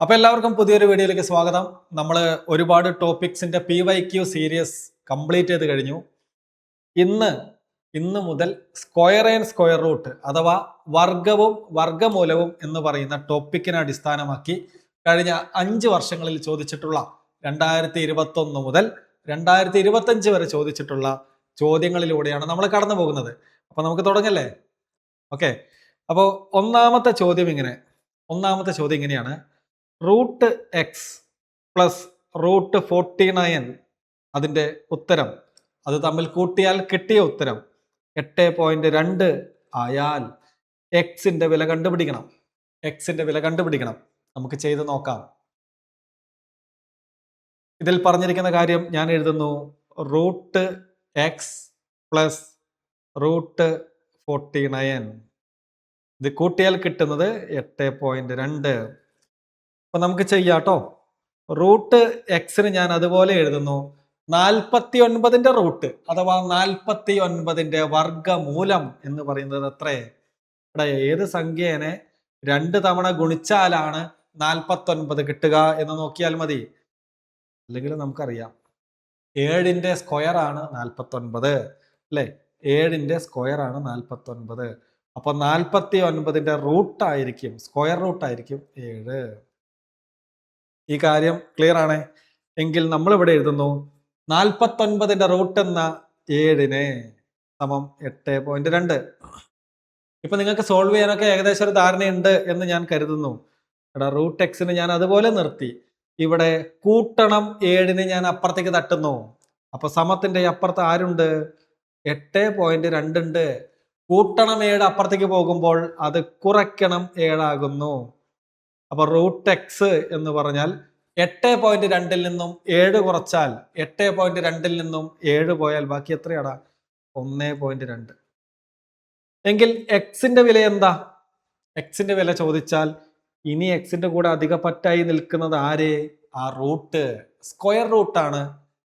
അപ്പൊ എല്ലാവർക്കും പുതിയൊരു വീഡിയോയിലേക്ക് സ്വാഗതം. നമ്മൾ ഒരുപാട് ടോപ്പിക്സിന്റെ PYQ സീരീസ് കംപ്ലീറ്റ് ചെയ്ത് കഴിഞ്ഞു. ഇന്ന് ഇന്ന് മുതൽ സ്ക്വയർ ആൻഡ് സ്ക്വയർ റൂട്ട് അഥവാ വർഗവും വർഗമൂലവും എന്ന് പറയുന്ന ടോപ്പിക്കിനെ അടിസ്ഥാനമാക്കി കഴിഞ്ഞ 5 വർഷങ്ങളിൽ ചോദിച്ചിട്ടുള്ള 2021 മുതൽ 2025 വരെ ചോദിച്ചിട്ടുള്ള ചോദ്യങ്ങളിലൂടെയാണ് നമ്മൾ കടന്നു പോകുന്നത്. അപ്പൊ നമുക്ക് തുടങ്ങല്ലേ? ഓക്കെ. അപ്പോൾ ഒന്നാമത്തെ ചോദ്യം ഇങ്ങനെയാണ്. റൂട്ട് എക്സ് പ്ലസ് റൂട്ട് 49 അതിൻ്റെ ഉത്തരം അത് തമ്മിൽ കൂട്ടിയാൽ കിട്ടിയ ഉത്തരം 8.2 ആയാൽ എക്സിന്റെ വില കണ്ടുപിടിക്കണം. നമുക്ക് ചെയ്ത് നോക്കാം. ഇതിൽ പറഞ്ഞിരിക്കുന്ന കാര്യം ഞാൻ എഴുതുന്നു. റൂട്ട് എക്സ് പ്ലസ് റൂട്ട് 49 ഇത് കൂട്ടിയാൽ കിട്ടുന്നത് 8.2. അപ്പൊ നമുക്ക് ചെയ്യാട്ടോ. റൂട്ട് എക്സിന് ഞാൻ അതുപോലെ എഴുതുന്നു 49ന്റെ റൂട്ട് അഥവാ 49ന്റെ വർഗമൂലം എന്ന് പറയുന്നത് എത്രേ? ഇവിടെ ഏത് സംഖ്യേനെ 2 തവണ ഗുണിച്ചാലാണ് 49 കിട്ടുക എന്ന് നോക്കിയാൽ മതി. അല്ലെങ്കിൽ നമുക്കറിയാം 7ന്റെ സ്ക്വയർ ആണ് 49 അല്ലെ? 7ന്റെ സ്ക്വയർ ആണ് 49. അപ്പൊ 49ന്റെ റൂട്ടായിരിക്കും, സ്ക്വയർ റൂട്ടായിരിക്കും 7. ഈ കാര്യം ക്ലിയർ ആണ് എങ്കിൽ നമ്മൾ ഇവിടെ എഴുതുന്നു 49ന്റെ റൂട്ട് എന്ന 7 സമം 8.2. ഇപ്പൊ നിങ്ങൾക്ക് സോൾവ് ചെയ്യാനൊക്കെ ഏകദേശം ഒരു ധാരണയുണ്ട് എന്ന് ഞാൻ കരുതുന്നു. ഇവിടെ റൂട്ട് എക്സിന് ഞാൻ അതുപോലെ നിർത്തി. ഇവിടെ കൂട്ടണം 7 ഞാൻ അപ്പുറത്തേക്ക് തട്ടുന്നു. അപ്പൊ സമത്തിന്റെ അപ്പുറത്ത് ആരുണ്ട്? 8.2 ഉണ്ട്. കൂട്ടണം 7 അപ്പുറത്തേക്ക് പോകുമ്പോൾ അത് കുറയ്ക്കണം 7 ആകുന്നു. അപ്പൊ റൂട്ട് എക്സ് എന്ന് പറഞ്ഞാൽ 8.2 നിന്നും 7 കുറച്ചാൽ 8.2 നിന്നും 7 പോയാൽ ബാക്കി എത്രയാടാ? 1.2. എങ്കിൽ എക്സിന്റെ വില എന്താ? എക്സിന്റെ വില ചോദിച്ചാൽ ഇനി എക്സിന്റെ കൂടെ അധിക പറ്റായി നിൽക്കുന്നത് ആര്? ആ റൂട്ട്, സ്ക്വയർ റൂട്ടാണ്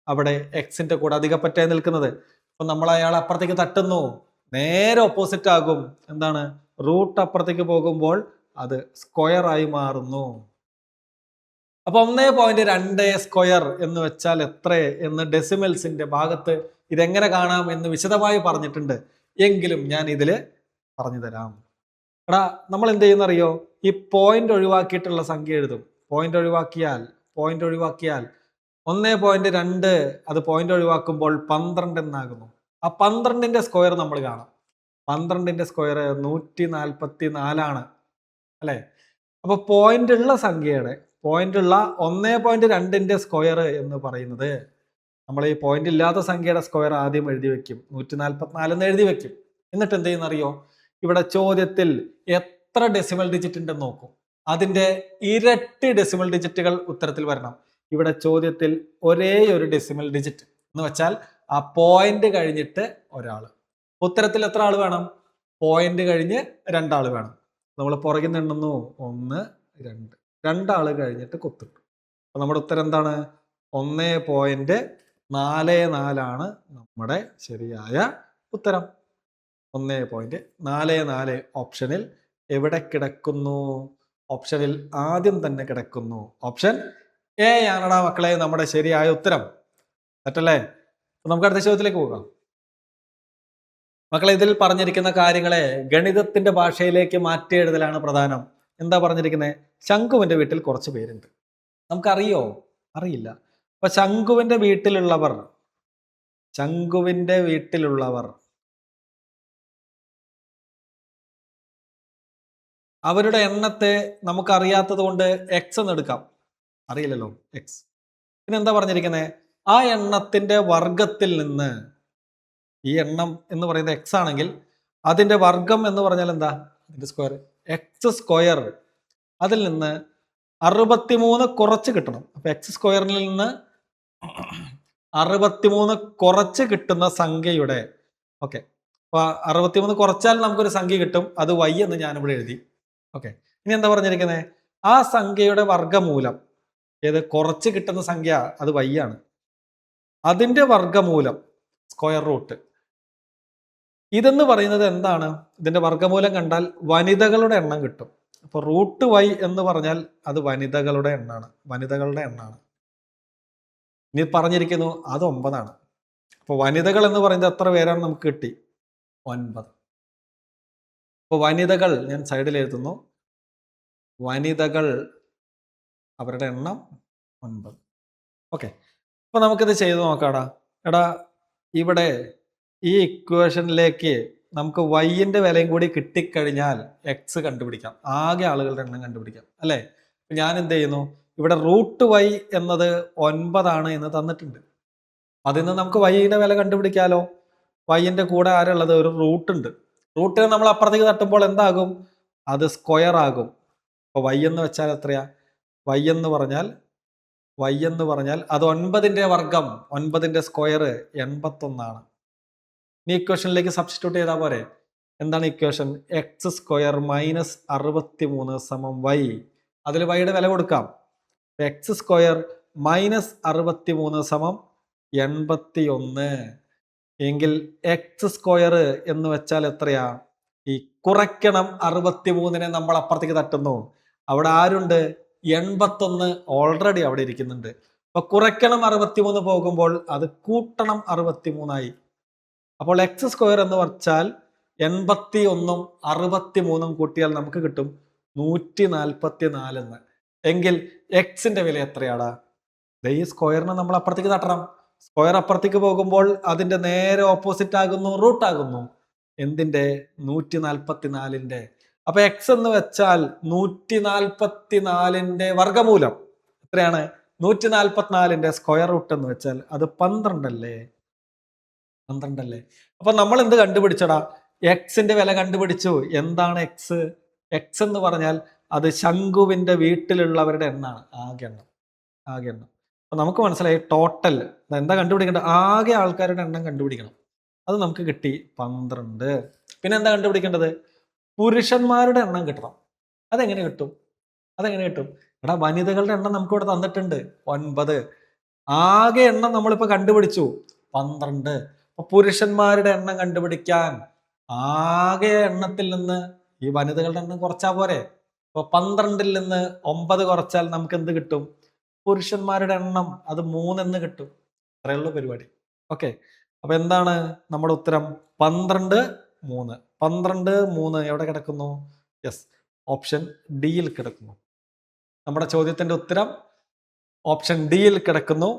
അവിടെ എക്സിന്റെ കൂടെ അധിക പറ്റായി നിൽക്കുന്നത്. അപ്പൊ നമ്മൾ അയാൾ അപ്പുറത്തേക്ക് തട്ടുന്നു, നേരെ ഓപ്പോസിറ്റ് ആകും. എന്താണ്? റൂട്ട് അപ്പുറത്തേക്ക് പോകുമ്പോൾ അത് സ്ക്വയർ ആയി മാറുന്നു. അപ്പൊ 1.2 സ്ക്വയർ എന്ന് വെച്ചാൽ എത്ര എന്ന് ഡെസിമൽസിന്റെ ഭാഗത്ത് ഇതെങ്ങനെ കാണാം എന്ന് വിശദമായി പറഞ്ഞിട്ടുണ്ട്. എങ്കിലും ഞാൻ ഇതില് പറഞ്ഞു തരാം. എടാ, നമ്മൾ എന്ത് ചെയ്യുന്നറിയോ? ഈ പോയിന്റ് ഒഴിവാക്കിയിട്ടുള്ള സംഖ്യ എഴുതും. പോയിന്റ് ഒഴിവാക്കിയാൽ 1.2 അത് പോയിന്റ് ഒഴിവാക്കുമ്പോൾ 12 എന്നാകുന്നു. ആ 12ന്റെ സ്ക്വയർ നമ്മൾ കാണാം. 12ന്റെ സ്ക്വയർ 144 ആണ് അല്ലെ? അപ്പൊ പോയിന്റ് ഉള്ള 1.2ന്റെ സ്ക്വയർ എന്ന് പറയുന്നത്, നമ്മൾ ഈ പോയിന്റ് ഇല്ലാത്ത സംഖ്യയുടെ സ്ക്വയർ ആദ്യം എഴുതി വെക്കും, 144 എന്ന് എഴുതി വെക്കും. എന്നിട്ട് എന്ത് ചെയ്യുന്നറിയോ? ഇവിടെ ചോദ്യത്തിൽ എത്ര ഡെസിമൽ ഡിജിറ്റ് ഉണ്ടെന്ന് നോക്കും. അതിന്റെ ഇരട്ടി ഡെസിമൽ ഡിജിറ്റുകൾ ഉത്തരത്തിൽ വരണം. ഇവിടെ ചോദ്യത്തിൽ ഒരേ ഒരു ഡെസിമൽ ഡിജിറ്റ് എന്ന് വെച്ചാൽ ആ പോയിന്റ് കഴിഞ്ഞിട്ട് ഒരാള്. ഉത്തരത്തിൽ എത്ര ആള് വേണം? പോയിന്റ് കഴിഞ്ഞ് 2 ആള് വേണം. നമ്മൾ പുറകിൽ നിന്നുന്നു 1, 2, 2 ആള് കഴിഞ്ഞിട്ട് കുത്തിട്ടു. അപ്പൊ നമ്മുടെ ഉത്തരം എന്താണ്? 1.44 ആണ് നമ്മുടെ ശരിയായ ഉത്തരം. 1.44 ഓപ്ഷനിൽ എവിടെ കിടക്കുന്നു? ഓപ്ഷനിൽ ആദ്യം തന്നെ കിടക്കുന്നു. ഓപ്ഷൻ എ ആണടാ മക്കളെ നമ്മുടെ ശരിയായ ഉത്തരം. തെറ്റല്ലേ? നമുക്ക് അടുത്ത ചോദ്യത്തിലേക്ക് പോകാം. മക്കളെ, ഇതിൽ പറഞ്ഞിരിക്കുന്ന കാര്യങ്ങളെ ഗണിതത്തിന്റെ ഭാഷയിലേക്ക് മാറ്റി എഴുതലാണ് പ്രധാനം. എന്താ പറഞ്ഞിരിക്കുന്നത്? ശംഖുവിന്റെ വീട്ടിൽ കുറച്ച് പേരുണ്ട്. നമുക്കറിയോ? അറിയില്ല. അപ്പൊ ശംഖുവിന്റെ വീട്ടിലുള്ളവർ അവരുടെ എണ്ണത്തെ നമുക്ക് അറിയാത്തത് കൊണ്ട് എക്സ് എന്ന് എടുക്കാം. അറിയില്ലല്ലോ എക്സ്. പിന്നെ എന്താ പറഞ്ഞിരിക്കുന്നത്? ആ എണ്ണത്തിന്റെ വർഗത്തിൽ നിന്ന്, ഈ എണ്ണം എന്ന് പറയുന്നത് എക്സ് ആണെങ്കിൽ അതിന്റെ വർഗം എന്ന് പറഞ്ഞാൽ എന്താ? അതിന്റെ സ്ക്വയർ, എക്സ് സ്ക്വയർ. അതിൽ നിന്ന് 63 കുറച്ച് കിട്ടണം. അപ്പൊ എക്സ് സ്ക്വയറിൽ നിന്ന് 63 കുറച്ച് കിട്ടുന്ന സംഖ്യയുടെ, ഓക്കെ, അപ്പൊ 63 കുറച്ചാൽ നമുക്കൊരു സംഖ്യ കിട്ടും. അത് y എന്ന് ഞാനിവിടെ എഴുതി. ഓക്കെ. ഇനി എന്താ പറഞ്ഞിരിക്കുന്നത്? ആ സംഖ്യയുടെ വർഗമൂലം, ഏത് കുറച്ച് കിട്ടുന്ന സംഖ്യ അത് y ആണ്, അതിന്റെ വർഗമൂലം സ്ക്വയർ റൂട്ട്. ഇതെന്ന് പറയുന്നത് എന്താണ്? ഇതിന്റെ വർഗമൂലം കണ്ടാൽ വനിതകളുടെ എണ്ണം കിട്ടും. അപ്പോൾ റൂട്ട് വൈ എന്ന് പറഞ്ഞാൽ അത് വനിതകളുടെ എണ്ണാണ്. ഇനി പറഞ്ഞിരിക്കുന്നു അത് 9. അപ്പോൾ വനിതകൾ എന്ന് പറയുന്നത് എത്ര പേരാണ് നമുക്ക് കിട്ടി? 9. അപ്പോൾ വനിതകൾ ഞാൻ സൈഡിൽ എഴുതുന്നു. വനിതകൾ അവരുടെ എണ്ണം 9. ഓക്കെ, അപ്പോൾ നമുക്കിത് ചെയ്ത് നോക്കാടാ. എടാ, ഇവിടെ ഈ ഇക്വേഷനിലേക്ക് നമുക്ക് വൈൻ്റെ വിലയും കൂടി കിട്ടിക്കഴിഞ്ഞാൽ എക്സ് കണ്ടുപിടിക്കാം, ആകെ ആളുകളുടെ എണ്ണം കണ്ടുപിടിക്കാം അല്ലേ? ഞാൻ എന്ത് ചെയ്യുന്നു, ഇവിടെ റൂട്ട് വൈ എന്നത് 9 എന്ന് തന്നിട്ടുണ്ട്. അതിൽ നിന്ന് നമുക്ക് വൈയുടെ വില കണ്ടുപിടിക്കാലോ. വൈൻ്റെ കൂടെ ആരുള്ളത്? ഒരു റൂട്ട് ഉണ്ട്. റൂട്ടിനെ നമ്മൾ അപ്പുറത്തേക്ക് തട്ടുമ്പോൾ എന്താകും? അത് സ്ക്വയർ ആകും. അപ്പോൾ വൈ എന്ന് വെച്ചാൽ എത്രയാ? വൈ എന്ന് പറഞ്ഞാൽ അത് 9ന്റെ വർഗം, 9ന്റെ സ്ക്വയർ 81. ഈ ഇക്വേഷനിലേക്ക് സബ്സ്റ്റിറ്റ്യൂട്ട് ചെയ്താൽ പോരെ? എന്താണ് ഇക്വേഷൻ? എക്സ് സ്ക്വയർ മൈനസ് 63 സമം വൈ. അതിൽ വൈയുടെ വില കൊടുക്കാം. എക്സ് സ്ക്വയർ മൈനസ് 63 സമം 81 എങ്കിൽ എക്സ് സ്ക്വയർ എന്ന് വെച്ചാൽ എത്രയാ? ഈ കുറയ്ക്കണം 63നെ നമ്മൾ അപ്പുറത്തേക്ക് തട്ടുന്നു. അവിടെ ആരുണ്ട്? 81 ഓൾറെഡി അവിടെ ഇരിക്കുന്നുണ്ട്. അപ്പൊ കുറയ്ക്കണം 63 പോകുമ്പോൾ അത് കൂട്ടണം 63 അപ്പോൾ എക്സ് സ്ക്വയർ എന്ന് വെച്ചാൽ 81ഉം 63ഉം കൂട്ടിയാൽ നമുക്ക് കിട്ടും 144 എന്ന്. എങ്കിൽ എക്സിന്റെ വില എത്രയാടാ? ഈ സ്ക്വയറിനെ നമ്മൾ അപ്പുറത്തേക്ക് തട്ടണം. സ്ക്വയർ അപ്പുറത്തേക്ക് പോകുമ്പോൾ അതിന്റെ നേരെ ഓപ്പോസിറ്റ് ആകുന്നു, റൂട്ട് ആകുന്നു. എന്തിന്റെ? 144ന്റെ. അപ്പൊ എക്സ് എന്ന് വെച്ചാൽ 144ന്റെ വർഗമൂലം എത്രയാണ്? 144ന്റെ സ്ക്വയർ റൂട്ട് എന്ന് വെച്ചാൽ അത് 12 അല്ലേ? അപ്പൊ നമ്മൾ എന്ത് കണ്ടുപിടിച്ചടാ? എക്സിന്റെ വില കണ്ടുപിടിച്ചു. എന്താണ് എക്സ്? എക്സ് എന്ന് പറഞ്ഞാൽ അത് ശംഖുവിന്റെ വീട്ടിലുള്ളവരുടെ എണ്ണാണ്, ആകെ എണ്ണം. അപ്പൊ നമുക്ക് മനസ്സിലായി ടോട്ടൽ എന്താ കണ്ടുപിടിക്കേണ്ടത്? ആകെ ആൾക്കാരുടെ എണ്ണം കണ്ടുപിടിക്കണം. അത് നമുക്ക് കിട്ടി 12. പിന്നെ എന്താ കണ്ടുപിടിക്കേണ്ടത്? പുരുഷന്മാരുടെ എണ്ണം കിട്ടണം. അതെങ്ങനെ കിട്ടും? എടാ, വനിതകളുടെ എണ്ണം നമുക്ക് ഇവിടെ തന്നിട്ടുണ്ട് 9. ആകെ എണ്ണം നമ്മളിപ്പോ കണ്ടുപിടിച്ചു 12. അപ്പൊ പുരുഷന്മാരുടെ എണ്ണം കണ്ടുപിടിക്കാൻ ആകെ എണ്ണത്തിൽ നിന്ന് ഈ വനിതകളുടെ എണ്ണം കുറച്ചാ പോരെ? അപ്പൊ 12ൽ നിന്ന് 9 കുറച്ചാൽ നമുക്ക് എന്ത് കിട്ടും? പുരുഷന്മാരുടെ എണ്ണം അത് 3 എന്ന് കിട്ടും. അത്രയുള്ള പരിപാടി. ഓക്കെ, അപ്പൊ എന്താണ് നമ്മുടെ ഉത്തരം? 12, 3. 12, 3 എവിടെ കിടക്കുന്നു? യെസ്, ഓപ്ഷൻ ഡിയിൽ കിടക്കുന്നു. നമ്മുടെ ചോദ്യത്തിന്റെ ഉത്തരം ഓപ്ഷൻ ഡിയിൽ കിടക്കുന്നു.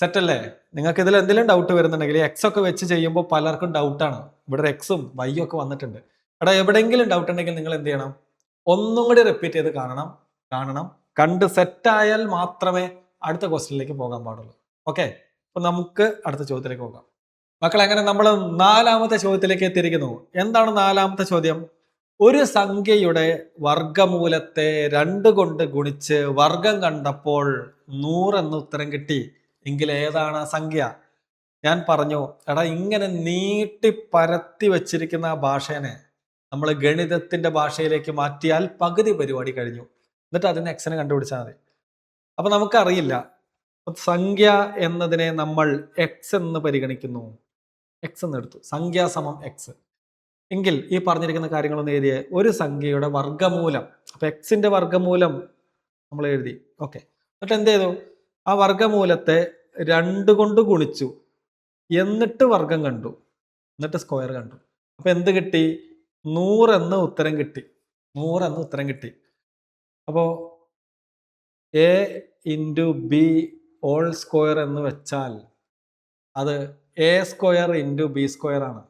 സെറ്റ് അല്ലേ? നിങ്ങൾക്ക് ഇതിൽ എന്തെങ്കിലും ഡൗട്ട് വരുന്നുണ്ടെങ്കിൽ എക്സ് ഒക്കെ വെച്ച് ചെയ്യുമ്പോൾ പലർക്കും ഡൗട്ടാണ്. ഇവിടെ എക്സും വൈയും ഒക്കെ വന്നിട്ടുണ്ട്. എടാ, എവിടെയെങ്കിലും ഡൗട്ട് ഉണ്ടെങ്കിൽ നിങ്ങൾ എന്ത് ചെയ്യണം? ഒന്നും കൂടി റിപ്പീറ്റ് ചെയ്ത് കാണണം. കണ്ട് സെറ്റായാൽ മാത്രമേ അടുത്ത ക്വസ്റ്റ്യനിലേക്ക് പോകാൻ പാടുള്ളൂ. ഓക്കെ, അപ്പൊ നമുക്ക് അടുത്ത ചോദ്യത്തിലേക്ക് പോകാം. മക്കൾ, അങ്ങനെ നമ്മൾ 4ാമത്തെ ചോദ്യത്തിലേക്ക് എത്തിയിരിക്കുന്നു. എന്താണ് 4ാമത്തെ ചോദ്യം? ഒരു സംഖ്യയുടെ വർഗമൂലത്തെ 2 കൊണ്ട് ഗുണിച്ച് വർഗം കണ്ടപ്പോൾ 100 എന്ന് ഉത്തരം കിട്ടി എങ്കിൽ ഏതാണ് ആ സംഖ്യ? ഞാൻ പറഞ്ഞു, എടാ, ഇങ്ങനെ നീട്ടി പരത്തി വെച്ചിരിക്കുന്ന ആ ഭാഷേനെ നമ്മൾ ഗണിതത്തിന്റെ ഭാഷയിലേക്ക് മാറ്റിയാൽ പകുതി പരിപാടി കഴിഞ്ഞു. എന്നിട്ട് അതിന് എക്സിനെ കണ്ടുപിടിച്ചാൽ മതി. അപ്പൊ നമുക്കറിയില്ല. സംഖ്യ എന്നതിനെ നമ്മൾ എക്സ് എന്ന് പരിഗണിക്കുന്നു. എക്സ് എന്ന് എടുത്തു. സംഖ്യ സമം എക്സ് എങ്കിൽ ഈ പറഞ്ഞിരിക്കുന്ന കാര്യങ്ങളൊന്ന് എഴുതിയേ. ഒരു സംഖ്യയുടെ വർഗമൂലം, അപ്പൊ എക്സിന്റെ വർഗമൂലം നമ്മൾ എഴുതി. ഓക്കെ, എന്നിട്ട് എന്ത് ചെയ്തു? ആ വർഗമൂലത്തെ 2 കൊണ്ട് ഗുണിച്ചു, എന്നിട്ട് വർഗം കണ്ടു, എന്നിട്ട് സ്ക്വയർ കണ്ടു. അപ്പൊ എന്ത് കിട്ടി? 100 എന്ന് ഉത്തരം കിട്ടി. അപ്പോ A into B whole square എന്ന് വെച്ചാൽ അത് A square into B square ആണ്.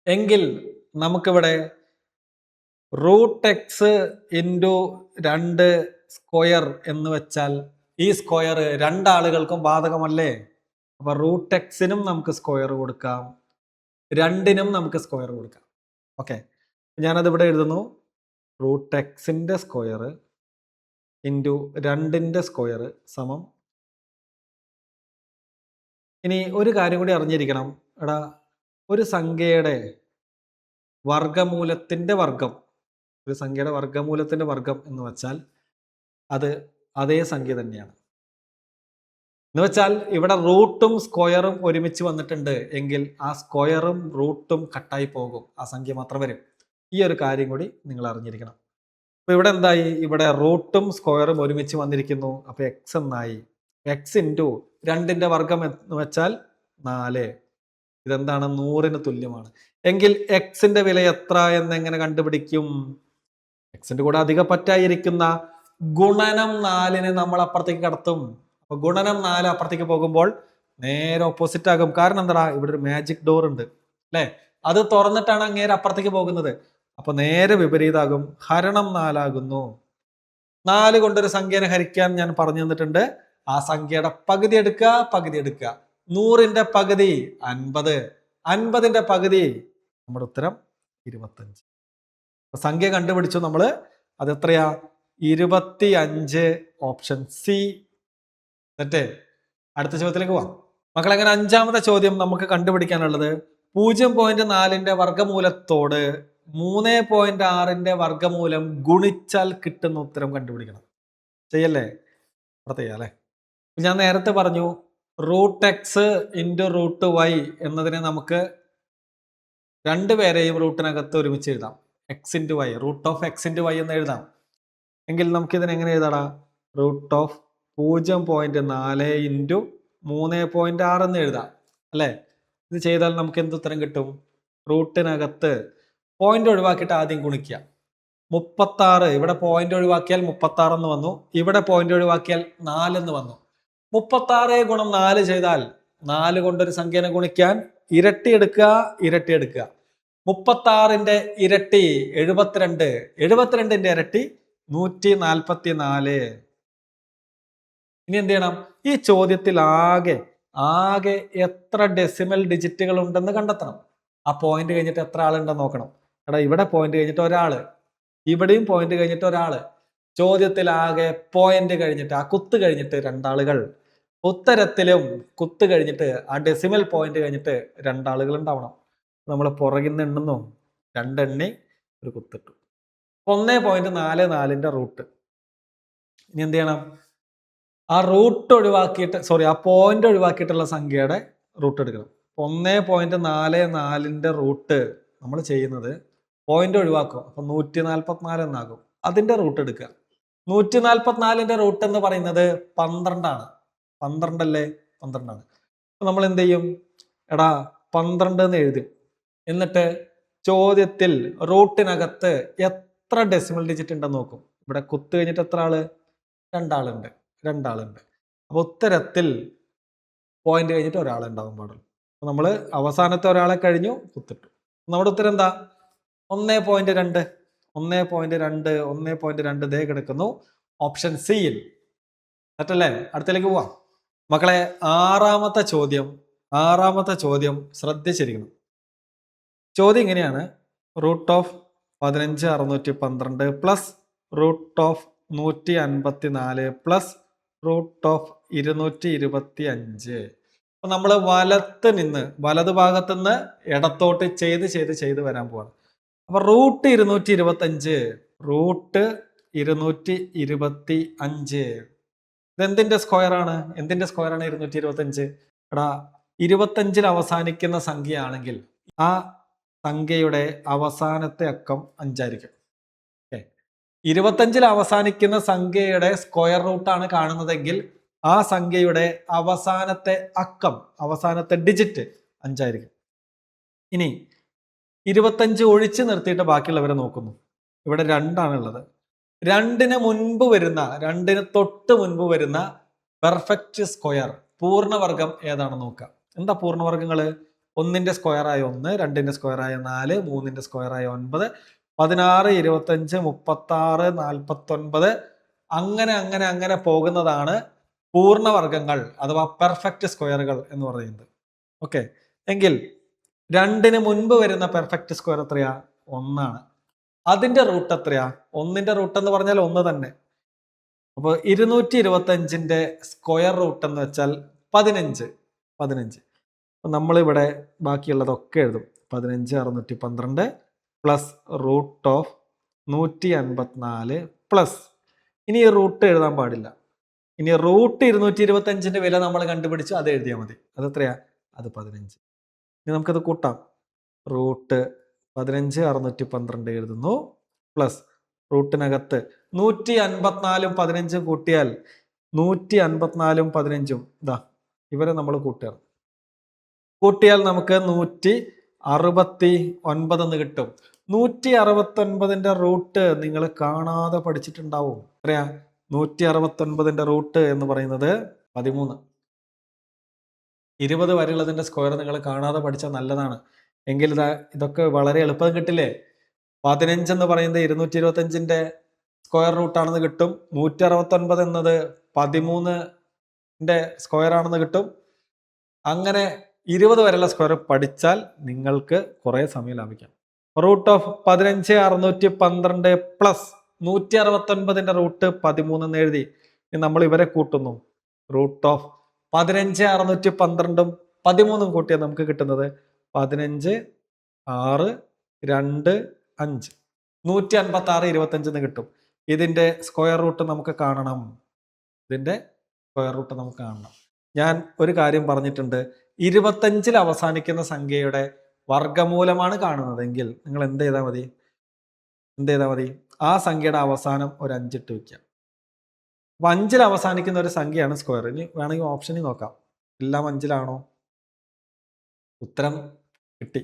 എങ്കിൽ നമുക്കിവിടെ റൂട്ട് എക്സ് ഇൻറ്റു 2 സ്ക്വയർ എന്ന് വെച്ചാൽ ഈ സ്ക്വയർ 2 ആളുകൾക്കും ബാധകമല്ലേ? അപ്പൊ റൂട്ട് എക്സിനും നമുക്ക് സ്ക്വയർ കൊടുക്കാം, 2നും നമുക്ക് സ്ക്വയർ കൊടുക്കാം. ഓക്കെ, ഞാനത് ഇവിടെ എഴുതുന്നു. റൂട്ട് എക്സിന്റെ സ്ക്വയർ ഇൻറ്റു 2ന്റെ സ്ക്വയർ സമം. ഇനി ഒരു കാര്യം കൂടി അറിഞ്ഞിരിക്കണം. എടാ, ഒരു സംഖ്യയുടെ വർഗമൂലത്തിന്റെ വർഗം എന്ന് വെച്ചാൽ അത് അതേ സംഖ്യ തന്നെയാണ്. എന്ന് വെച്ചാൽ ഇവിടെ റൂട്ടും സ്ക്വയറും ഒരുമിച്ച് വന്നിട്ടുണ്ട് എങ്കിൽ ആ സ്ക്വയറും റൂട്ടും കട്ടായി പോകും, ആ സംഖ്യ മാത്രം വരും. ഈ ഒരു കാര്യം കൂടി നിങ്ങൾ അറിഞ്ഞിരിക്കണം. അപ്പൊ ഇവിടെ എന്തായി? ഇവിടെ റൂട്ടും സ്ക്വയറും ഒരുമിച്ച് വന്നിരിക്കുന്നു. അപ്പൊ എക്സ് എന്നായി. എക്സ് ഇൻറ്റു 2ന്റെ വർഗം എന്ന് വെച്ചാൽ 4. ഇതെന്താണ്? 100ന് തുല്യമാണ്. എങ്കിൽ എക്സിന്റെ വില എത്ര എന്ന് എങ്ങനെ കണ്ടുപിടിക്കും? എക്സിന്റെ കൂടെ അധിക പറ്റായിരിക്കുന്ന ഗുണനം 4നെ നമ്മൾ അപ്പുറത്തേക്ക് കടത്തും. അപ്പൊ ഗുണനം 4 അപ്പുറത്തേക്ക് പോകുമ്പോൾ നേരെ ഓപ്പോസിറ്റ് ആകും. കാരണം എന്താ? ഇവിടെ ഒരു മാജിക് ഡോർ ഉണ്ട് അല്ലെ? അത് തുറന്നിട്ടാണ് അങ്ങേരെ അപ്പുറത്തേക്ക് പോകുന്നത്. അപ്പൊ നേരെ വിപരീതാകും. ഹരണം 4 ആകുന്നു. 4 കൊണ്ടൊരു സംഖ്യനെ ഹരിക്കാൻ ഞാൻ പറഞ്ഞു തന്നിട്ടുണ്ട്. ആ സംഖ്യയുടെ പകുതി എടുക്കുക, പകുതി എടുക്കുക. 100ന്റെ പകുതി 50, 50ന്റെ പകുതി നമ്മുടെ ഉത്തരം 25. സംഖ്യ കണ്ടുപിടിച്ചു നമ്മള്. അത് എത്രയാ? 25. Option C. തെറ്റേ. അടുത്ത ചോദ്യത്തിലേക്ക് പോവാം. മക്കളെ, അങ്ങനെ 5ാമത്തെ ചോദ്യം നമുക്ക് കണ്ടുപിടിക്കാനുള്ളത് 0.4ന്റെ വർഗമൂലത്തോട് 3.6ന്റെ വർഗമൂലം ഗുണിച്ചാൽ കിട്ടുന്ന ഉത്തരം കണ്ടുപിടിക്കണം. ചെയ്യല്ലേ? അവിടെ ചെയ്യാം അല്ലെ? ഞാൻ നേരത്തെ പറഞ്ഞു √x ഇൻറ്റു √y എന്നതിനെ നമുക്ക് രണ്ടുപേരെയും റൂട്ടിനകത്ത് ഒരുമിച്ച് എഴുതാം. എക്സ് ഇൻറ്റു വൈ, √(x) എന്ന് എഴുതാം. എങ്കിൽ നമുക്ക് ഇതിനെ എങ്ങനെ എഴുതാടാ? √0.4 ഇൻറ്റു 3.6 എന്ന് എഴുതാം അല്ലെ? ഇത് ചെയ്താൽ നമുക്ക് എന്ത് ഉത്തരം കിട്ടും? റൂട്ടിനകത്ത് പോയിന്റ് ഒഴിവാക്കിയിട്ട് ആദ്യം ഗുണിക്കുക. 36, ഇവിടെ പോയിന്റ് ഒഴിവാക്കിയാൽ 36 എന്ന് വന്നു. ഇവിടെ പോയിന്റ് ഒഴിവാക്കിയാൽ 4 എന്ന് വന്നു. 36 ഗുണം 4 ചെയ്താൽ 4 കൊണ്ടൊരു സംഖ്യനെ ഗുണിക്കാൻ ഇരട്ടി എടുക്കുക, ഇരട്ടി എടുക്കുക. 36ന്റെ ഇരട്ടി 72, 72ന്റെ ഇരട്ടി 144. ഇനി എന്ത് ചെയ്യണം? ഈ ചോദ്യത്തിൽ ആകെ എത്ര ഡെസിമൽ ഡിജിറ്റുകൾ ഉണ്ടെന്ന് കണ്ടെത്തണം. ആ പോയിന്റ് കഴിഞ്ഞിട്ട് എത്ര ആളുണ്ടെന്ന് നോക്കണം. എടാ, ഇവിടെ പോയിന്റ് കഴിഞ്ഞിട്ട് ഒരാള്, ഇവിടെയും പോയിന്റ് കഴിഞ്ഞിട്ട് ഒരാള്. ചോദ്യത്തിൽ ആകെ പോയിന്റ് കഴിഞ്ഞിട്ട്, ആ കുത്ത് കഴിഞ്ഞിട്ട് 2 ആളുകൾ. ഉത്തരത്തിലും കുത്ത് കഴിഞ്ഞിട്ട്, ആ ഡെസിമൽ പോയിന്റ് കഴിഞ്ഞിട്ട് 2 ആളുകൾ ഉണ്ടാവണം. നമ്മൾ പുറകിൽ നിന്ന് എണ്ണുന്നു. 2 എണ്ണി ഒരു കുത്തിട്ടു. 1.44ന്റെ റൂട്ട്. ഇനി എന്ത് ചെയ്യണം? ആ റൂട്ട് ഒഴിവാക്കിയിട്ട്, ആ പോയിന്റ് ഒഴിവാക്കിയിട്ടുള്ള സംഖ്യയുടെ റൂട്ട് എടുക്കണം. 1.44ന്റെ റൂട്ട് നമ്മൾ ചെയ്യുന്നത് പോയിന്റ് ഒഴിവാക്കും. അപ്പൊ 144 എന്നാകും. അതിന്റെ റൂട്ട് എടുക്കുക. 144ന്റെ റൂട്ട് എന്ന് പറയുന്നത് 12 ആണ്. 12 അല്ലേ? 12 ആണ്. അപ്പൊ നമ്മൾ എന്ത് ചെയ്യും? എടാ, 12 എന്ന് എഴുതും. എന്നിട്ട് ചോദ്യത്തിൽ റൂട്ടിനകത്ത് എത്ര ഡെസിമൽ ഡിജിറ്റ് ഉണ്ടെന്ന് നോക്കും. ഇവിടെ കുത്ത് കഴിഞ്ഞിട്ട് എത്ര ആള്? 2 ആളുണ്ട്. 2 ആളുണ്ട്. അപ്പൊ ഉത്തരത്തിൽ പോയിന്റ് കഴിഞ്ഞിട്ട് ഒരാൾ ഉണ്ടാവാൻ പാടുള്ളൂ. അപ്പൊ നമ്മള് അവസാനത്തെ ഒരാളെ കഴിഞ്ഞു, കുത്തിട്ടു. നമ്മുടെ ഉത്തരം എന്താ? 1.2. 1.2, 1.2 ദേ കിടക്കുന്നു. ഓപ്ഷൻ സിയിൽ. തെറ്റല്ലേ? അടുത്തേക്ക് പോവാം. മക്കളെ, ആറാമത്തെ ചോദ്യം ശ്രദ്ധിച്ചിരിക്കണം. ചോദ്യം ഇങ്ങനെയാണ്: √15,612 പ്ലസ് √154 പ്ലസ് √225. അപ്പൊ നമ്മൾ വലത് ഭാഗത്തുനിന്ന് ഇടത്തോട്ട് ചെയ്ത് വരാൻ പോവാണ്. അപ്പൊ √225, √225 ഇതെന്തിന്റെ സ്ക്വയർ ആണ്? 225? എടാ, 25ൽ അവസാനിക്കുന്ന സംഖ്യയാണെങ്കിൽ ആ സംഖ്യയുടെ അവസാനത്തെ അക്കം 5 ആയിരിക്കും. 25ൽ അവസാനിക്കുന്ന സംഖ്യയുടെ സ്ക്വയർ റൂട്ടാണ് കാണുന്നതെങ്കിൽ ആ സംഖ്യയുടെ അവസാനത്തെ അക്കം, അവസാനത്തെ ഡിജിറ്റ് 5 ആയിരിക്കും. ഇനി 25 ഒഴിച്ചു നിർത്തിയിട്ട് ബാക്കിയുള്ളവരെ നോക്കുന്നു. ഇവിടെ 2 ആണുള്ളത്. 2ന് തൊട്ട് മുൻപ് വരുന്ന പെർഫെക്റ്റ് സ്ക്വയർ പൂർണ്ണവർഗം ഏതാണെന്ന് നോക്കാം. എന്താ പൂർണ്ണവർഗങ്ങള്? 1ന്റെ സ്ക്വയർ ആയ 1, 2ന്റെ സ്ക്വയർ ആയ 4, 3ന്റെ സ്ക്വയർ ആയ 9, 16, 25, 36, 49 അങ്ങനെ പോകുന്നതാണ് പൂർണ്ണവർഗങ്ങൾ അഥവാ പെർഫെക്റ്റ് സ്ക്വയറുകൾ എന്ന് പറയുന്നത്. ഓക്കെ, എങ്കിൽ 2ന് മുൻപ് വരുന്ന പെർഫെക്റ്റ് സ്ക്വയർ എത്രയാ? 1 ആണ്. അതിന്റെ റൂട്ട് എത്രയാ? 1ന്റെ റൂട്ട് എന്ന് പറഞ്ഞാൽ 1 തന്നെ. അപ്പൊ 225ന്റെ സ്ക്വയർ റൂട്ട് എന്ന് വെച്ചാൽ 15. അപ്പൊ നമ്മളിവിടെ ബാക്കിയുള്ളതൊക്കെ എഴുതും. 15,612 പ്ലസ് √154 പ്ലസ്, ഇനി റൂട്ട് എഴുതാൻ പാടില്ല. ഇനി √225ന്റെ വില നമ്മൾ കണ്ടുപിടിച്ചു, അത് എഴുതിയാൽ മതി. അതെത്രയാ? അത് 15. ഇനി നമുക്കത് കൂട്ടാം. √15,612 എഴുതുന്നു പ്ലസ് റൂട്ടിനകത്ത് 154 15 കൂട്ടിയാൽ 154 15 ഇതാ ഇവരെ നമ്മൾ കൂട്ടിയാൽ നമുക്ക് 169 എന്ന് കിട്ടും. 169ന്റെ റൂട്ട് നിങ്ങൾ കാണാതെ പഠിച്ചിട്ടുണ്ടാവും. എത്രയാ? 169ന്റെ റൂട്ട് എന്ന് പറയുന്നത് 13. 20 വരെയുള്ളതിന്റെ സ്ക്വയർ നിങ്ങൾ കാണാതെ പഠിച്ചാൽ നല്ലതാണ്. എങ്കിൽ ഇതൊക്കെ വളരെ എളുപ്പം കിട്ടില്ലേ? 15 എന്ന് പറയുന്നത് 225ന്റെ സ്ക്വയർ റൂട്ടാണെന്ന് കിട്ടും. 169 എന്നത് 13ന്റെ സ്ക്വയർ ആണെന്ന് കിട്ടും. അങ്ങനെ 20 വരെയുള്ള സ്ക്വയർ പഠിച്ചാൽ നിങ്ങൾക്ക് കുറെ സമയം ലാഭിക്കാം. റൂട്ട് ഓഫ് 15 612 പ്ലസ് 169ന്റെ റൂട്ട് 13 എന്ന് എഴുതി. നമ്മൾ ഇവരെ കൂട്ടുന്നു. റൂട്ട് ഓഫ് 15 612 13 കൂട്ടിയാൽ നമുക്ക് കിട്ടുന്നത് 15 6 2 5 156 25 എന്ന് കിട്ടും. ഇതിന്റെ സ്ക്വയർ റൂട്ട് നമുക്ക് കാണണം. ഞാൻ ഒരു കാര്യം പറഞ്ഞിട്ടുണ്ട്. 25ൽ അവസാനിക്കുന്ന സംഖ്യയുടെ വർഗമൂലമാണ് കാണുന്നതെങ്കിൽ നിങ്ങൾ എന്ത് ചെയ്താൽ മതി? ആ സംഖ്യയുടെ അവസാനം ഒരു 5 ഇട്ട് വയ്ക്കുക. അപ്പൊ 5ൽ അവസാനിക്കുന്ന ഒരു സംഖ്യയാണ് സ്ക്വയർ. ഇനി വേണമെങ്കിൽ ഓപ്ഷനിൽ നോക്കാം. എല്ലാം 5ലാണോ? ഉത്തരം കിട്ടി.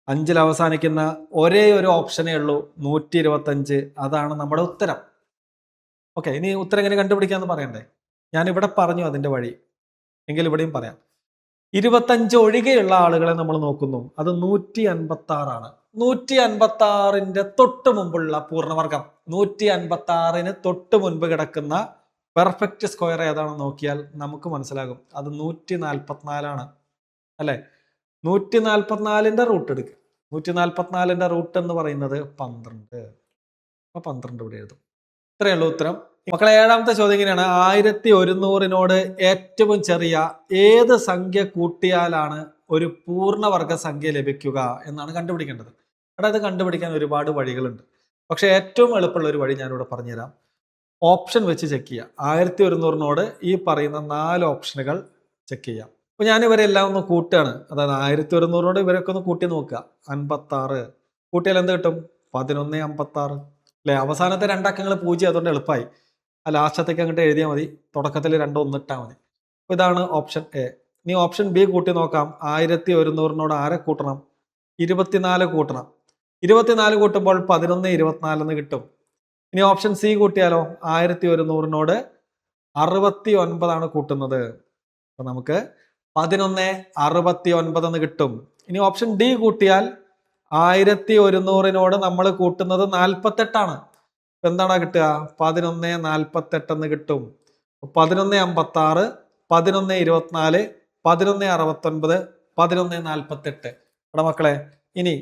5ൽ അവസാനിക്കുന്ന ഒരേ ഒരു ഓപ്ഷനേ ഉള്ളൂ, 125. അതാണ് നമ്മുടെ ഉത്തരം. ഓക്കെ, ഇനി ഉത്തരം എങ്ങനെ കണ്ടുപിടിക്കാന്ന് പറയണ്ടേ? ഞാൻ ഇവിടെ പറഞ്ഞു അതിന്റെ വഴി. എങ്കിൽ ഇവിടെയും പറയാം. 25 ഒഴികെയുള്ള ആളുകളെ നമ്മൾ നോക്കുന്നു. അത് 156 ആണ്. 156ന്റെ തൊട്ട് മുമ്പുള്ള പൂർണ്ണവർഗം, 156ന് തൊട്ട് മുൻപ് കിടക്കുന്ന പെർഫെക്റ്റ് സ്ക്വയർ ഏതാണെന്ന് നോക്കിയാൽ നമുക്ക് മനസ്സിലാകും. അത് 144 ആണ് അല്ലെ? 144ന്റെ റൂട്ട് എടുക്കുക. 144ന്റെ റൂട്ട് എന്ന് പറയുന്നത് 12. അപ്പൊ 12 ഇവിടെ എഴുതും. ഇത്രയേ ഉള്ളൂ ഉത്തരം. മക്കളെ, ഏഴാമത്തെ ചോദ്യം ഇങ്ങനെയാണ്. 1100നോട് ഏറ്റവും ചെറിയ ഏത് സംഖ്യ കൂട്ടിയാലാണ് ഒരു പൂർണ്ണവർഗ സംഖ്യ ലഭിക്കുക എന്നാണ് കണ്ടുപിടിക്കേണ്ടത്. അതായത് കണ്ടുപിടിക്കാൻ ഒരുപാട് വഴികളുണ്ട്. പക്ഷെ ഏറ്റവും എളുപ്പമുള്ള ഒരു വഴി ഞാനിവിടെ പറഞ്ഞുതരാം. ഓപ്ഷൻ വെച്ച് ചെക്ക് ചെയ്യുക. 1100നോട് ഈ പറയുന്ന 4 ഓപ്ഷനുകൾ ചെക്ക് ചെയ്യാം. അപ്പൊ ഞാൻ ഇവരെല്ലാം ഒന്ന് കൂട്ടുകയാണ്. അതായത് 1100നോട് ഇവരൊക്കെ ഒന്ന് കൂട്ടി നോക്കുക. 56 കൂട്ടിയാൽ എന്ത് കിട്ടും? 1156 അല്ലെ? അവസാനത്തെ 2 അക്കങ്ങൾ 0, അതുകൊണ്ട് എളുപ്പമായി. ആ ലാസ്റ്റത്തേക്ക് അങ്ങോട്ട് എഴുതിയാൽ മതി. തുടക്കത്തിൽ 2 1 ഇട്ടാൽ മതി. അപ്പൊ ഇതാണ് ഓപ്ഷൻ എ. ഇനി ഓപ്ഷൻ ബി കൂട്ടി നോക്കാം. 1100നോട് ആരെ കൂട്ടണം? 24 കൂട്ടണം. 24 കൂട്ടുമ്പോൾ 11 24 എന്ന് കിട്ടും. ഇനി ഓപ്ഷൻ സി കൂട്ടിയാലോ? 1100നോട് 69 ആണ് കൂട്ടുന്നത്. അപ്പൊ നമുക്ക് 11 69 എന്ന് കിട്ടും. ഇനി ഓപ്ഷൻ ഡി കൂട്ടിയാൽ 1100നോട് നമ്മൾ കൂട്ടുന്നത് 48 ആണ്. എന്താണ് കിട്ടുക? 11 48 എന്ന് കിട്ടും. 11 56 11 24 11 69 11 48. ഇവിടെ മക്കളെ, ഇനി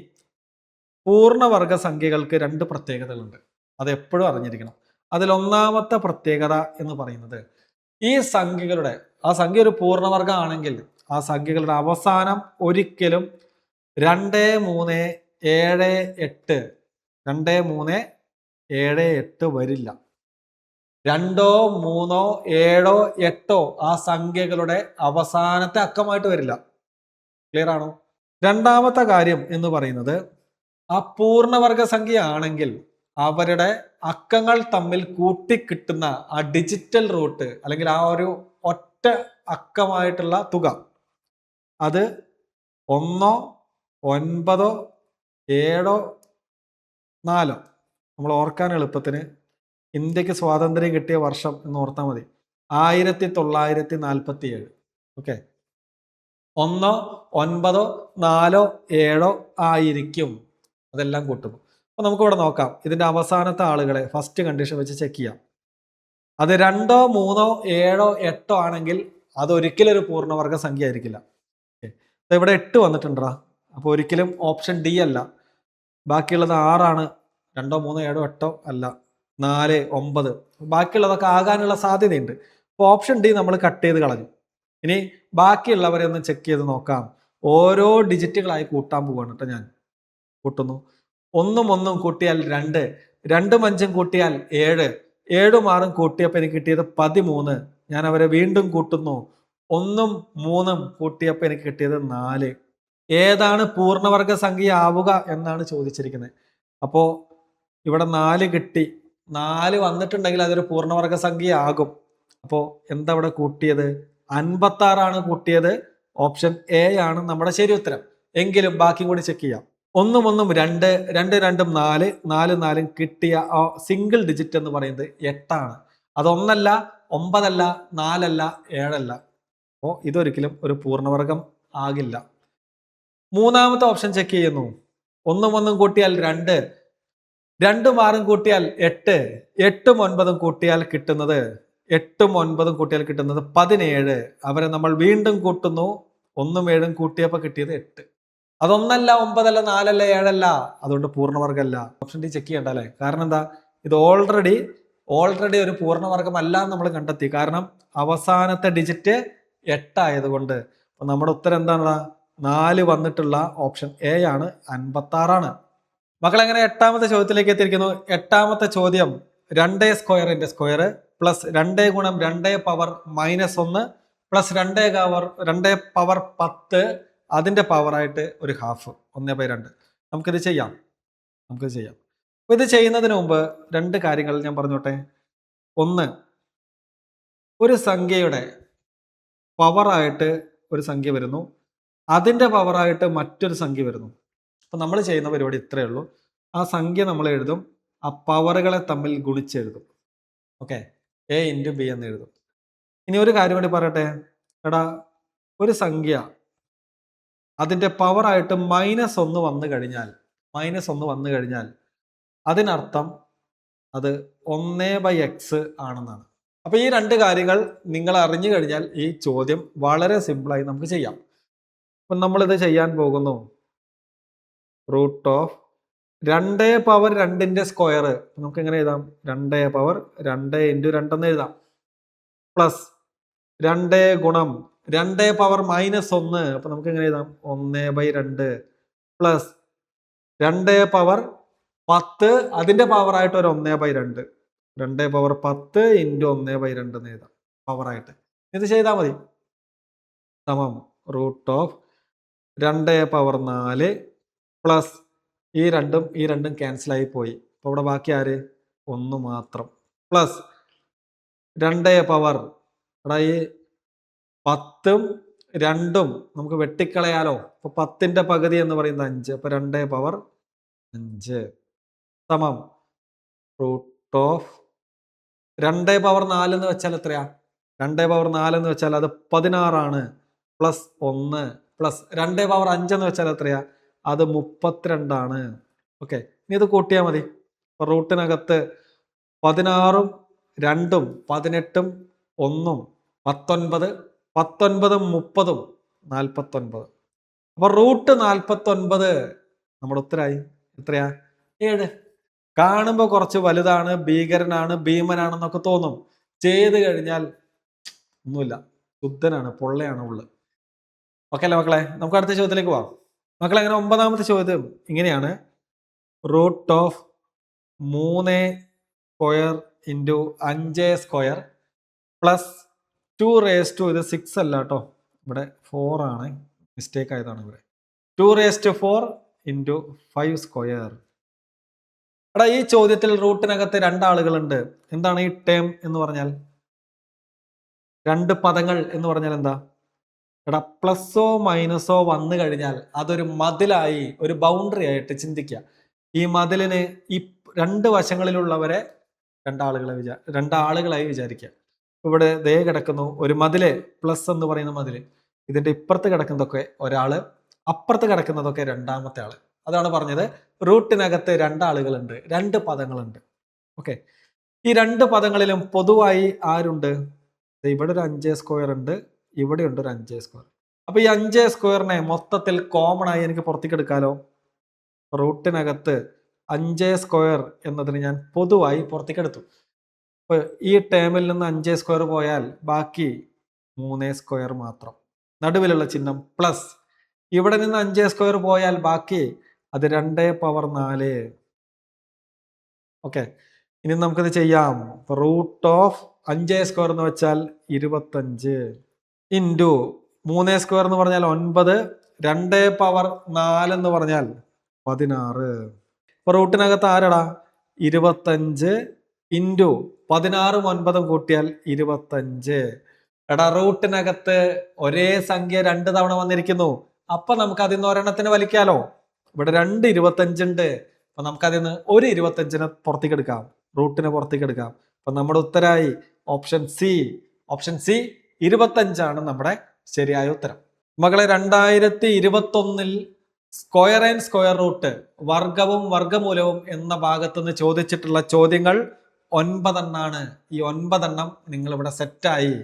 പൂർണ്ണവർഗ സംഖ്യകൾക്ക് 2 പ്രത്യേകതകളുണ്ട്. അത് എപ്പോഴും അറിഞ്ഞിരിക്കണം. അതിൽ ഒന്നാമത്തെ പ്രത്യേകത എന്ന് പറയുന്നത്, ഈ സംഖ്യകളുടെ, ആ സംഖ്യ ഒരു പൂർണ്ണവർഗ ആണെങ്കിൽ ആ സംഖ്യകളുടെ അവസാനം ഒരിക്കലും 2 3 7 8 2 3 7 8 വരില്ല. 2 3 7 8 ആ സംഖ്യകളുടെ അവസാനത്തെ അക്കമായിട്ട് വരില്ല. ക്ലിയർ ആണോ? രണ്ടാമത്തെ കാര്യം എന്ന് പറയുന്നത്, ആ പൂർണ്ണവർഗ സംഖ്യ ആണെങ്കിൽ അവരുടെ അക്കങ്ങൾ തമ്മിൽ കൂട്ടിക്കിട്ടുന്ന ആ ഡിജിറ്റൽ റൂട്ട്, അല്ലെങ്കിൽ ആ ഒരു ഒറ്റ അക്കമായിട്ടുള്ള തുക, അത് 1 9 7 4. നമ്മൾ ഓർക്കാൻ എളുപ്പത്തിന് ഇന്ത്യക്ക് സ്വാതന്ത്ര്യം കിട്ടിയ വർഷം എന്ന് ഓർത്താൽ മതി. 1947. ഓക്കെ, 1 9 4 7 ആയിരിക്കും. അതെല്ലാം കൂട്ടുന്നു. അപ്പൊ നമുക്ക് ഇവിടെ നോക്കാം. ഇതിന്റെ അവസാനത്തെ ആളുകളെ ഫസ്റ്റ് കണ്ടീഷൻ വെച്ച് ചെക്ക് ചെയ്യാം. അത് 2 3 7 8 ആണെങ്കിൽ അതൊരിക്കലും ഒരു പൂർണ്ണവർഗ സംഖ്യ ആയിരിക്കില്ല. ഇവിടെ 8 വന്നിട്ടുണ്ടാ. അപ്പൊ ഒരിക്കലും ഓപ്ഷൻ ഡി അല്ല. ബാക്കിയുള്ളത് 6 ആണ്. 2 3 7 8 അല്ല. 4 9. ബാക്കിയുള്ളതൊക്കെ ആകാനുള്ള സാധ്യതയുണ്ട്. അപ്പോൾ ഓപ്ഷൻ ഡി നമ്മൾ കട്ട് ചെയ്ത് കളഞ്ഞു. ഇനി ബാക്കിയുള്ളവരെ ഒന്ന് ചെക്ക് ചെയ്ത് നോക്കാം. ഓരോ ഡിജിറ്റുകളായി കൂട്ടാൻ പോവാണ് കേട്ടോ. ഞാൻ കൂട്ടുന്നു. 1 1 കൂട്ടിയാൽ 2, 2 5 കൂട്ടിയാൽ 7, 7 6 കൂട്ടിയപ്പോൾ എനിക്ക് കിട്ടിയത് 13. ഞാൻ അവരെ വീണ്ടും കൂട്ടുന്നു. 1 3 കൂട്ടിയപ്പോൾ എനിക്ക് കിട്ടിയത് 4. ഏതാണ് പൂർണ്ണവർഗ സംഖ്യ ആവുക എന്നാണ് ചോദിച്ചിരിക്കുന്നത്. അപ്പോൾ ഇവിടെ 4 കിട്ടി. 4 വന്നിട്ടുണ്ടെങ്കിൽ അതൊരു പൂർണ്ണവർഗ സംഖ്യ ആകും. അപ്പോൾ എന്താ ഇവിടെ കൂട്ടിയത്? 56 കൂട്ടിയത്. ഓപ്ഷൻ എ ആണ് നമ്മുടെ ശരി ഉത്തരം. എങ്കിലും ബാക്കി കൂടി ചെക്ക് ചെയ്യാം. 1 1 2, 2 2 4, 4 4 കിട്ടിയ സിംഗിൾ ഡിജിറ്റ് എന്ന് പറയുന്നത് 8 ആണ്. അത് 1 അല്ല, 9 അല്ല, 4 അല്ല, 7 അല്ല. അപ്പോൾ ഇതൊരിക്കലും ഒരു പൂർണ്ണവർഗം ആകില്ല. മൂന്നാമത്തെ ഓപ്ഷൻ ചെക്ക് ചെയ്യുന്നു. 1 1 കൂട്ടിയാൽ 2, 2 6 കൂട്ടിയാൽ 8, 8 9 കൂട്ടിയാൽ കിട്ടുന്നത് 8 9 കൂട്ടിയാൽ കിട്ടുന്നത് 17. അവരെ നമ്മൾ വീണ്ടും കൂട്ടുന്നു. 1 7 കൂട്ടിയപ്പോൾ കിട്ടിയത് 8. അതൊന്നല്ല, 9 അല്ല, 4 അല്ല, 7 അല്ല. അതുകൊണ്ട് പൂർണ്ണവർഗമല്ല. ഓപ്ഷൻ ഡി ചെക്ക് ചെയ്യണ്ട അല്ലേ? കാരണം എന്താ? ഇത് ഓൾറെഡി ഒരു പൂർണ്ണവർഗം അല്ല എന്ന് നമ്മൾ കണ്ടെത്തി. കാരണം അവസാനത്തെ ഡിജിറ്റ് 8 ആയതുകൊണ്ട്. അപ്പൊ നമ്മുടെ ഉത്തരം എന്താണ്? 4 വന്നിട്ടുള്ള ഓപ്ഷൻ എ ആണ്. 56. മക്കൾ എങ്ങനെ 8ാമത്തെ ചോദ്യത്തിലേക്ക് എത്തിയിരിക്കുന്നു? 8ാമത്തെ ചോദ്യം 2 സ്ക്വയറിന്റെ സ്ക്വയർ പ്ലസ് 2 ഗുണം 2 പവർ -1 പ്ലസ് 2 പവർ 10 അതിന്റെ പവറായിട്ട് ഒരു ഹാഫ് 1/2. നമുക്കിത് ചെയ്യാം. അപ്പൊ ഇത് ചെയ്യുന്നതിന് മുമ്പ് 2 കാര്യങ്ങൾ ഞാൻ പറഞ്ഞോട്ടെ. ഒന്ന്, ഒരു സംഖ്യയുടെ പവറായിട്ട് ഒരു സംഖ്യ വരുന്നു, അതിന്റെ പവറായിട്ട് മറ്റൊരു സംഖ്യ വരുന്നു. അപ്പൊ നമ്മൾ ചെയ്യുന്ന പരിപാടി ഇത്രയേ ഉള്ളൂ. ആ സംഖ്യ നമ്മൾ എഴുതും, ആ പവറുകളെ തമ്മിൽ ഗുണിച്ചെഴുതും. ഓക്കെ, എ ഇൻറ്റു ബി എന്ന് എഴുതും. ഇനി ഒരു കാര്യം കൂടി പറയട്ടെ. എടാ, ഒരു സംഖ്യ അതിന്റെ പവറായിട്ട് -1 വന്നു കഴിഞ്ഞാൽ അതിനർത്ഥം അത് 1/x ആണെന്നാണ്. അപ്പൊ ഈ 2 കാര്യങ്ങൾ നിങ്ങൾ അറിഞ്ഞു കഴിഞ്ഞാൽ ഈ ചോദ്യം വളരെ സിമ്പിളായി നമുക്ക് ചെയ്യാം. അപ്പൊ നമ്മളിത് ചെയ്യാൻ പോകുന്നു. റൂട്ട് ഓഫ് 2 പവർ 2ന്റെ സ്ക്വയർ നമുക്ക് എങ്ങനെ എഴുതാം? 2 പവർ 2 ഇൻറ്റു 2 എന്ന് എഴുതാം. പ്ലസ് 2 ഗുണം 2 പവർ -1 അപ്പൊ നമുക്ക് എങ്ങനെ എഴുതാം? 1/2 പ്ലസ് 2 പവർ 10 അതിന്റെ പവറായിട്ട് ഒരു 1/2. 2 പവർ 10 ഇൻറ്റു 1/2 എന്ന് എഴുതാം പവറായിട്ട്. ഇത് ചെയ്താൽ മതി. സമം റൂട്ട് ഓഫ് 2 പവർ 4 പ്ലസ് ഈ രണ്ടും ക്യാൻസൽ ആയി പോയി. അപ്പൊ ഇവിടെ ബാക്കി ആര്? 1 മാത്രം. പ്ലസ് 2 പവർ, ഇവിടെ ഈ 10ഉം 2ഉം നമുക്ക് വെട്ടിക്കളയാലോ. അപ്പൊ 10ന്റെ പകുതി എന്ന് പറയുന്നത് 5. അപ്പൊ 2 പവർ 5 സമം റൂട്ട് ഓഫ് 2 പവർ 4 എന്ന് വെച്ചാൽ എത്രയാ? 2 പവർ 4 എന്ന് വെച്ചാൽ അത് 16 ആണ്. പ്ലസ് 1 പ്ലസ് 2 പവർ 5 എന്ന് വെച്ചാൽ എത്രയാ? അത് 32 ആണ്. ഓക്കെ, ഇനി ഇത് കൂട്ടിയാൽ മതി. റൂട്ടിനകത്ത് 16ഉം 2ഉം 18ഉം 1ഉം 19, 19ഉം 30ഉം 49. അപ്പൊ റൂട്ട് 49 നമ്മുടെ ഉത്തരായി. എത്രയാ? 7. കാണുമ്പോൾ കുറച്ച് വലുതാണ്, ഭീകരനാണ്, ഭീമനാണെന്നൊക്കെ തോന്നും. ചെയ്ത് കഴിഞ്ഞാൽ ഒന്നുമില്ല, ശുദ്ധനാണ്, പൊള്ളയാണ് ഉള്ളു. ഓക്കെ അല്ലേ മക്കളെ? നമുക്ക് അടുത്ത ചോദ്യത്തിലേക്ക് പോവാം. മക്കളെ അങ്ങനെ 9ാമത്തെ ചോദ്യം ഇങ്ങനെയാണ്. Root of 3 square into 5 square plus 2 raise to, ഇത് 6 അല്ല കേട്ടോ, ഇവിടെ 4 ആണ്, മിസ്റ്റേക്ക് ആയതാണ് ഇവിടെ. 2⁴ ഇൻറ്റു 5 സ്ക്വയർ. എടാ, ഈ ചോദ്യത്തിൽ റൂട്ടിനകത്ത് 2 ആളുകളുണ്ട്. എന്താണ് ഈ ടേം എന്ന് പറഞ്ഞാൽ? 2 പദങ്ങൾ എന്ന് പറഞ്ഞാൽ എന്താ? എടാ, പ്ലസോ മൈനസോ വന്നു കഴിഞ്ഞാൽ അതൊരു മതിലായി, ഒരു ബൗണ്ടറി ആയിട്ട് ചിന്തിക്കുക. ഈ മതിലിന് ഈ 2 വശങ്ങളിലുള്ളവരെ 2 ആളുകളായി വിചാരിക്കുക. ഇവിടെ ദേ കിടക്കുന്നു ഒരു മതില്, പ്ലസ് എന്ന് പറയുന്ന മതില്. ഇതിന്റെ ഇപ്പുറത്ത് കിടക്കുന്നതൊക്കെ ഒരാള്, അപ്പുറത്ത് കിടക്കുന്നതൊക്കെ 2ാമത്തെ ആള്. അതാണ് പറഞ്ഞത് റൂട്ടിനകത്ത് 2 ആളുകളുണ്ട്, 2 പദങ്ങളുണ്ട്. ഓക്കെ, ഈ 2 പദങ്ങളിലും പൊതുവായി ആരുണ്ട്? ഇവിടെ ഒരു 5 സ്ക്വയർ ഉണ്ട്, ഇവിടെ ഉണ്ട് ഒരു 5 സ്ക്വയർ. അപ്പൊ ഈ 5 സ്ക്വയറിനെ മൊത്തത്തിൽ കോമൺ ആയി എനിക്ക് പുറത്തേക്ക് എടുക്കാലോ. റൂട്ടിനകത്ത് 5 സ്ക്വയർ എന്നതിന് ഞാൻ പൊതുവായി പുറത്തേക്ക് എടുത്തു. അപ്പൊ ഈ ടേമിൽ നിന്ന് 5 സ്ക്വയർ പോയാൽ ബാക്കി 3 സ്ക്വയർ മാത്രം. നടുവിലുള്ള ചിഹ്നം പ്ലസ്. ഇവിടെ നിന്ന് 5 സ്ക്വയർ പോയാൽ ബാക്കി അത് 2 പവർ 4. ഓക്കെ, ഇനി നമുക്കിത് ചെയ്യാം. റൂട്ട് ഓഫ് 5 സ്ക്വയർ എന്ന് വെച്ചാൽ 25 ഇൻറ്റു 3 സ്ക്വയർ എന്ന് പറഞ്ഞാൽ 9, 2 പവർ 4 എന്ന് പറഞ്ഞാൽ 16. ഇപ്പൊ റൂട്ടിനകത്ത് ആരടാ? 25 ഇൻറ്റു 16ഉം 9ഉം കൂട്ടിയാൽ 25. എടാ റൂട്ടിനകത്ത് ഒരേ സംഖ്യ 2 തവണ വന്നിരിക്കുന്നു. അപ്പൊ നമുക്ക് അതിൽ നിന്ന് ഒരെണ്ണത്തിന് വലിക്കാലോ. ഇവിടെ 2 25 ഉണ്ട്. അപ്പൊ നമുക്ക് അതിൽ നിന്ന് ഒരു 25നെ പുറത്തേക്ക് എടുക്കാം, റൂട്ടിനെ പുറത്തേക്ക് എടുക്കാം. അപ്പൊ നമ്മുടെ ഉത്തരായി ഓപ്ഷൻ സി. ഓപ്ഷൻ സി 25 നമ്മുടെ ശരിയായ ഉത്തരം. മകളെ 2021 സ്ക്വയർ ആൻഡ് സ്ക്വയർ റൂട്ട്, വർഗവും വർഗമൂലവും എന്ന ഭാഗത്ത് നിന്ന് ചോദിച്ചിട്ടുള്ള ചോദ്യങ്ങൾ 9 എണ്ണാണ്. ഈ 9 എണ്ണം നിങ്ങൾ ഇവിടെ സെറ്റായി.